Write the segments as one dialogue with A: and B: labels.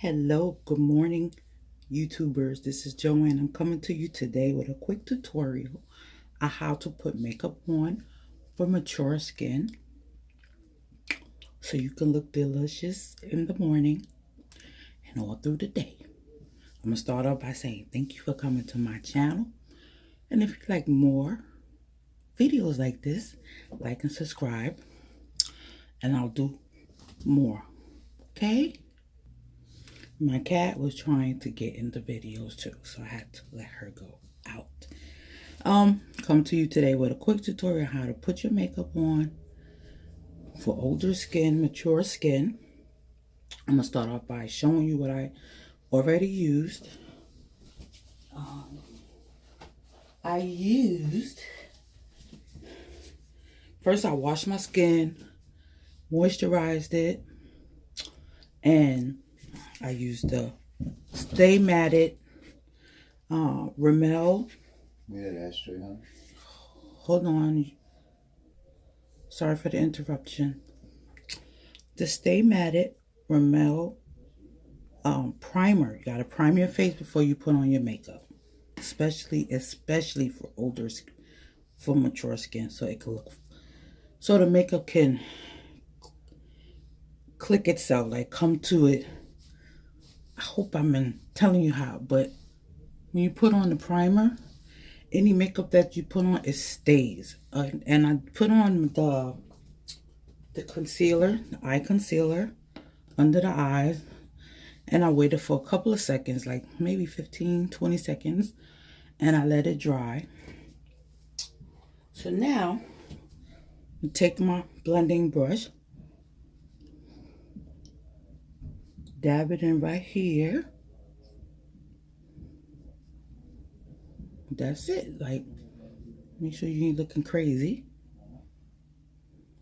A: Hello, good morning, YouTubers. This is Joanne. I'm coming to you today with a quick tutorial on how to put makeup on for mature skin so you can look delicious in the morning and all through the day. I'm going to start off by saying thank you for coming to my channel. And if you like more videos like this, like and subscribe, and I'll do more. Okay? My cat was trying to get in the videos too, so I had to let her go out. Come to you today with a quick tutorial on how to put your makeup on for older skin, mature skin. I'm gonna start off by showing you what I already used. First I washed my skin, moisturized it, and I used the Stay Matted Rimmel.
B: Yeah, that's true, huh?
A: Hold on. Sorry for the interruption. The Stay Matted Rimmel primer. You gotta prime your face before you put on your makeup, especially for for mature skin, so it can look, so the makeup can click itself, like come to it. I hope I'm telling you how, but when you put on the primer, any makeup that you put on, it stays. And I put on the concealer, the eye concealer under the eyes, and I waited for a couple of seconds, like maybe 15-20 seconds, and I let it dry. So now I take my blending brush, dab it in right here. That's it. Like, make sure you ain't looking crazy.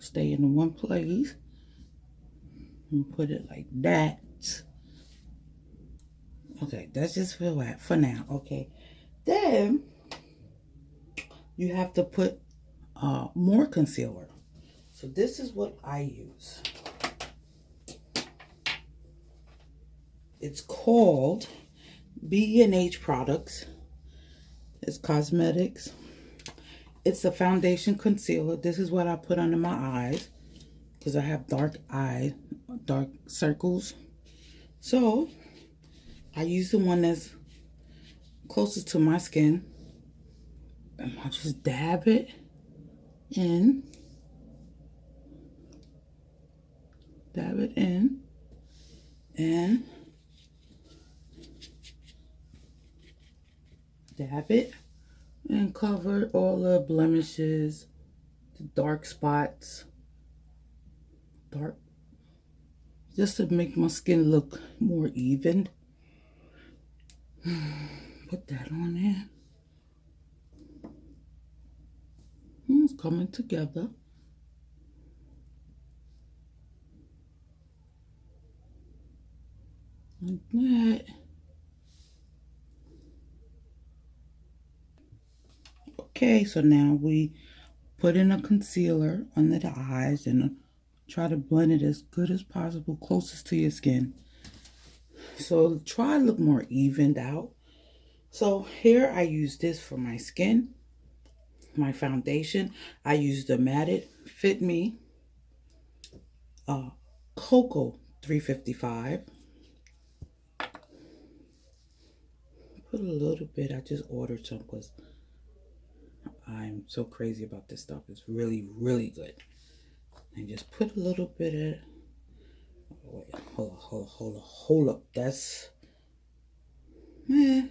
A: Stay in one place and put it like that. Okay, that's just for now. Okay, then you have to put more concealer. So this is what I use. It's called B&H Products. It's cosmetics. It's a foundation concealer. This is what I put under my eyes because I have dark circles. So I use the one that's closest to my skin. And I'll just dab it in. Dab it in. And dab it and cover all the blemishes, the dark spots, just to make my skin look more even. Put that on there. It's coming together. Like that. Okay, so now we put in a concealer under the eyes and try to blend it as good as possible, closest to your skin. So try to look more evened out. So here I use this for my skin, my foundation. I use the Matted Fit Me Cocoa 355. Put a little bit. I just ordered some because I'm so crazy about this stuff. It's really, really good. And just put a little bit of, wait, hold up. That's, the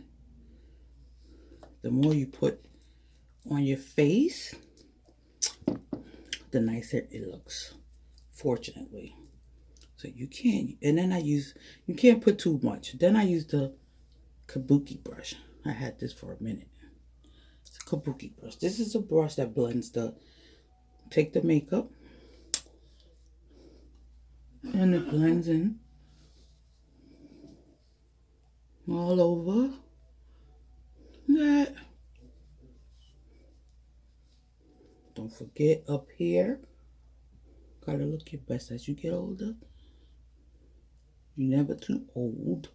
A: more you put on your face, the nicer it looks, fortunately. So you can't, and then you can't put too much. Then I use the Kabuki brush. I had this for a minute. It's a Kabuki brush. This is a brush that blends take the makeup, and it blends in all over that. Don't forget up here, gotta look your best as you get older. You're never too old.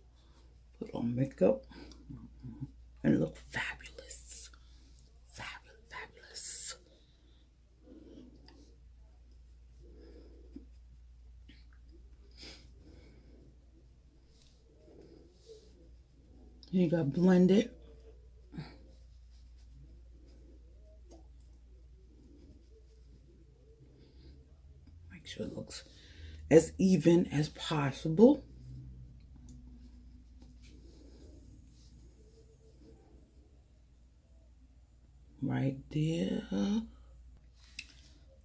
A: Put on makeup and look fabulous. Fabulous, fabulous. You got blended. Make sure it looks as even as possible. Right there.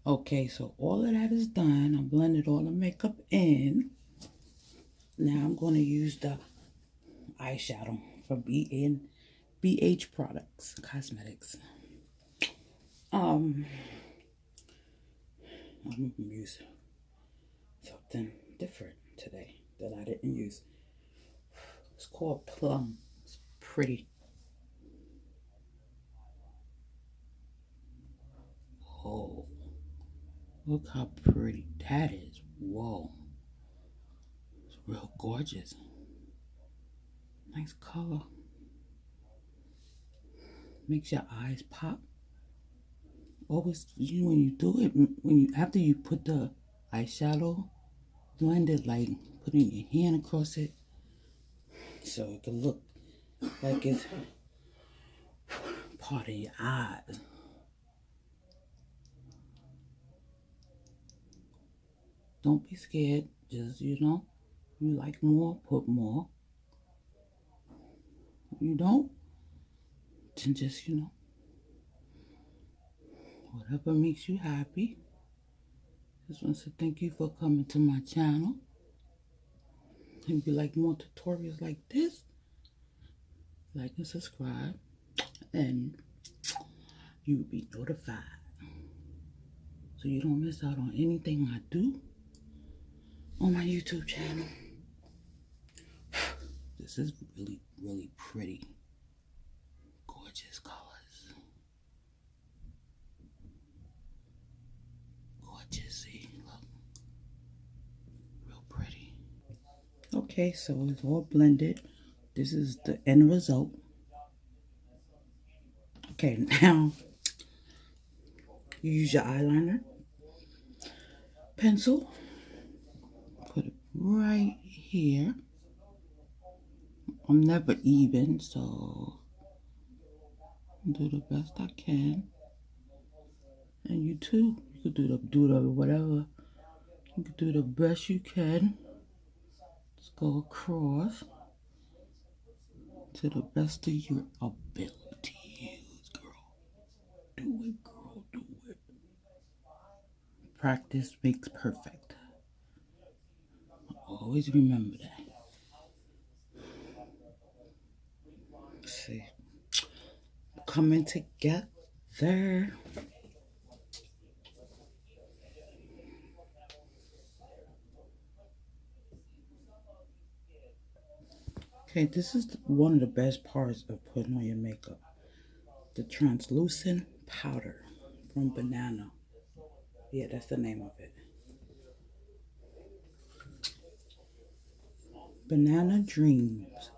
A: Okay, so all of that is done. I blended all the makeup in. Now I'm going to use the eyeshadow from BH Products Cosmetics. I'm going to use something different today that I didn't use. It's called Plum. It's pretty. Oh, look how pretty that is. Whoa. It's real gorgeous. Nice color. Makes your eyes pop. Always, when you do it, after you put the eyeshadow, blend it like putting your hand across it, so it can look like it's part of your eyes. Don't be scared. Just, you like more, put more. You don't, then just, whatever makes you happy. Just want to say thank you for coming to my channel. If you like more tutorials like this, like and subscribe, and you will be notified so you don't miss out on anything I do on my YouTube channel. This is really, really pretty. Gorgeous colors. Gorgeous, see, look. Real pretty. Okay, so it's all blended. This is the end result. Okay, now you use your eyeliner pencil. Put it right here. I'm never even, so do the best I can. And you too. You could do the whatever. You could do the best you can. Just go across to the best of your abilities, girl. Do it, girl. Do it. Practice makes perfect. Always remember that. Let's see. Coming together. Okay, this is one of the best parts of putting on your makeup. The translucent powder from Banana. Yeah, that's the name of it. Banana Dreams.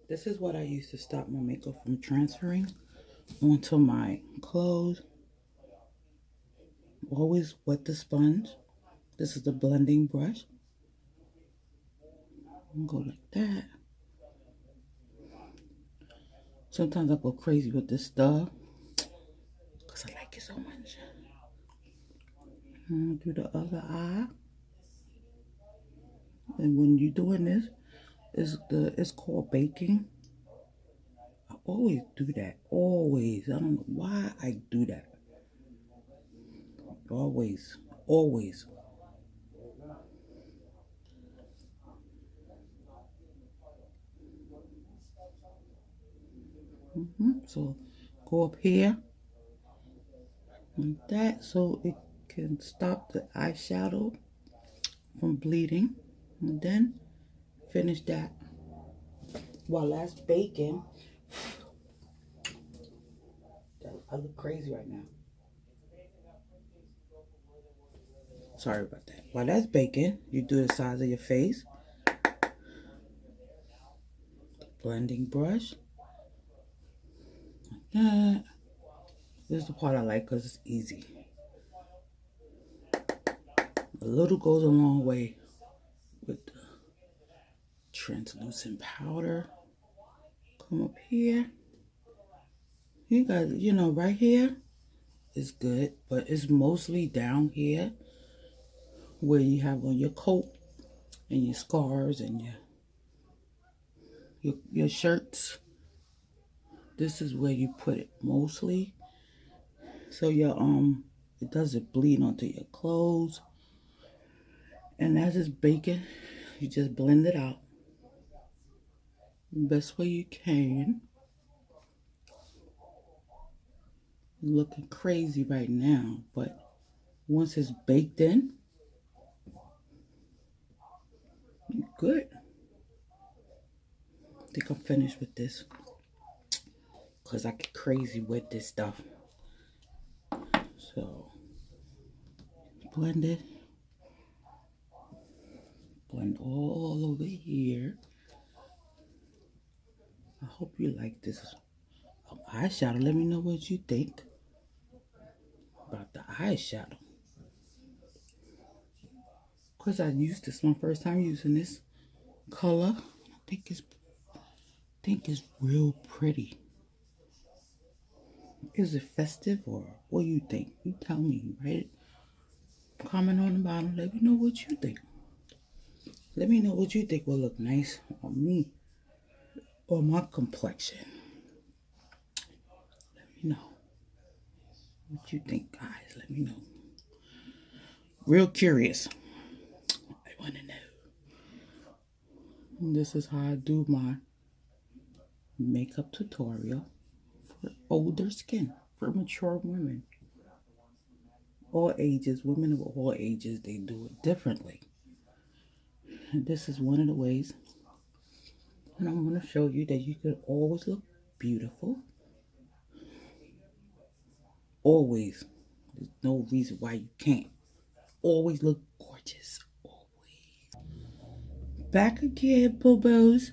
A: This is what I use to stop my makeup from transferring onto my clothes. Always wet the sponge. This is the blending brush. Go like that. Sometimes I go crazy with this stuff because I like it so much. Do the other eye. And when you're doing this, it's called baking. I always do that. Always. I don't know why I do that. Always. Always. So go up here like that so it can stop the eyeshadow from bleeding, and then finish that. While that's baking, I look crazy right now. Sorry about that. While that's baking, you do the sides of your face. Blending brush. Like that. This is the part I like because it's easy. A little goes a long way with the translucent powder. Come up here. You got, right here is good, but it's mostly down here where you have on your coat and your scarves and your shirts. This is where you put it mostly, so it doesn't bleed onto your clothes. And as it's baking, you just blend it out the best way you can. Looking crazy right now, but once it's baked in, you're good. I think I'm finished with this because I get crazy with this stuff. So blend it. Blend all over here. I hope you like this eyeshadow. Let me know what you think about the eyeshadow. Because I used this my first time using this color. I think it's real pretty. Is it festive or what do you think? You tell me, right? Comment on the bottom. Let me know what you think. Let me know what you think will look nice on me or my complexion. Let me know what you think, guys. Let me know. Real curious. I want to know. And this is how I do my makeup tutorial for older skin, for mature women. All ages, women of all ages, they do it differently. And this is one of the ways. And I'm going to show you that you can always look beautiful. Always. There's no reason why you can't. Always look gorgeous. Always. Back again, boo-boos.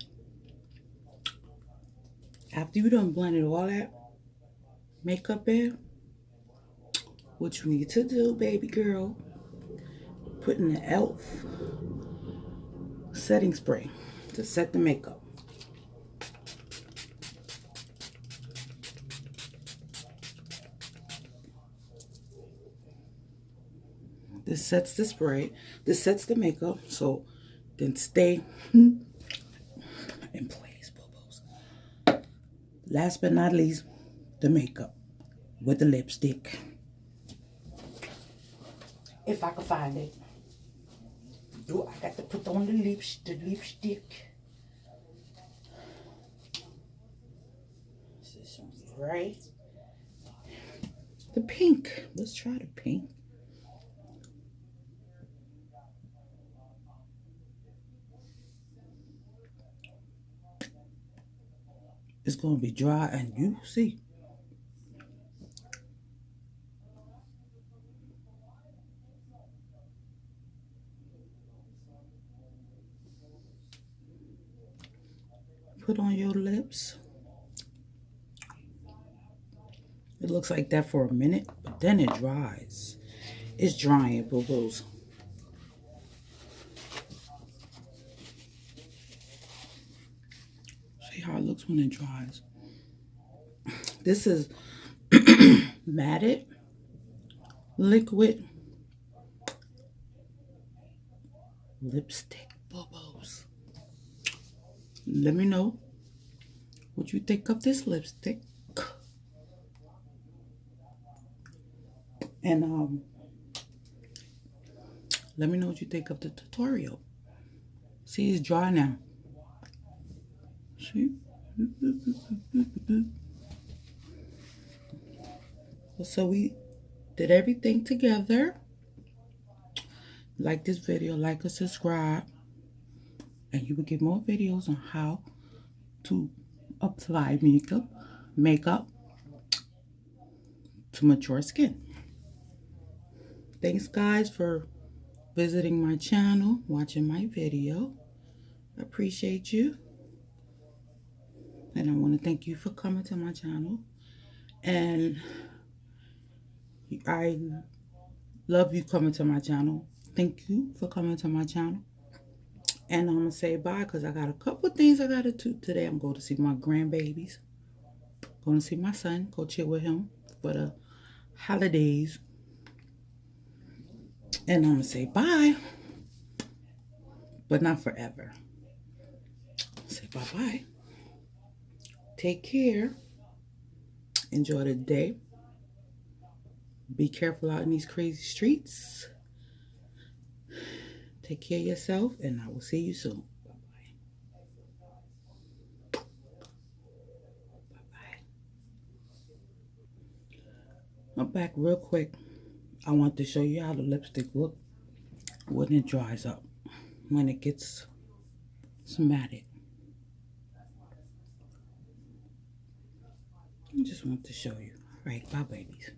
A: After you done blended all that makeup in, what you need to do, baby girl, put in the e.l.f. setting spray to set the makeup. This sets the spray. This sets the makeup. So then stay in place, boo-boos. Last but not least, the makeup with the lipstick. If I can find it. I got to put on the lipstick. This one's right. The pink. Let's try the pink. It's going to be dry and you see. Put on your lips. It looks like that for a minute, but then it dries. It's drying, boo-boos. See how it looks when it dries. This is matted liquid lipstick, boo-boos. Let me know what you think of this lipstick. And let me know what you think of the tutorial. See, it's dry now. See? So we did everything together. Like this video, like and subscribe. And you will get more videos on how to apply makeup to mature skin. Thanks, guys, for visiting my channel, watching my video. I appreciate you. And I want to thank you for coming to my channel. And I love you coming to my channel. Thank you for coming to my channel. And I'm going to say bye because I got a couple things I got to do today. I'm going to see my grandbabies. Going to see my son. Go chill with him for the holidays. And I'm going to say bye. But not forever. Say bye-bye. Take care. Enjoy the day. Be careful out in these crazy streets. Take care of yourself, and I will see you soon. Bye-bye. Bye-bye. I'm back real quick. I want to show you how the lipstick look when it dries up. When it gets matted. I just want to show you. All right, bye, babies.